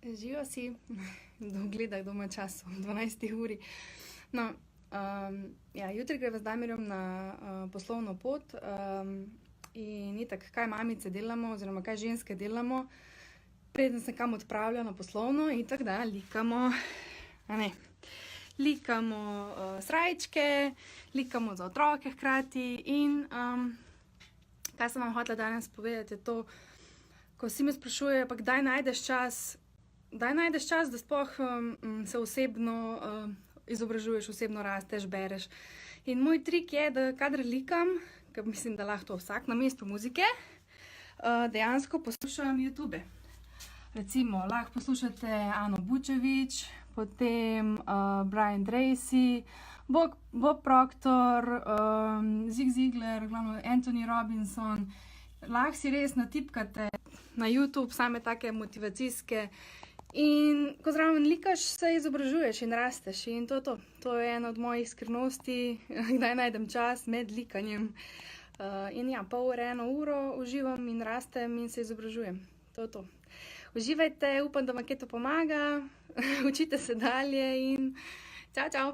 Živijo si, kdo gleda, kdo ima čas ob 12. uri. No, jutri greva z Damirjem na poslovno pot in itak, kaj mamice delamo oziroma kaj ženske delamo, preden se kam odpravlja na poslovno, itak da likamo, likamo srajčke, likamo za otroke hkrati in kaj sem vam hotela danes povedati, je to, ko vsi me sprašujejo, pa kdaj najdeš čas, da sploh se osebno izobražuješ, osebno rasteš, bereš. In moj trik je, da kadar likam, ker mislim, da lahko to vsak namesto muzike, dejansko poslušam YouTube. Recimo, lahko poslušate Ano Bučević, potem Brian Tracy, Bob Proctor, Zig Ziglar, glavno Anthony Robinson. Lahko si res natipkate na YouTube same take motivacijske in ko zraven likaš, se izobražuješ in rasteš in to je to. To je ena od mojih skrivnosti, kdaj najdem čas med likanjem. In ja, pol ure, 1 uro uživam in rastem in se izobražujem. To je to. Uživajte, upam, da vam kaj to pomaga, učite se dalje in čau, čau!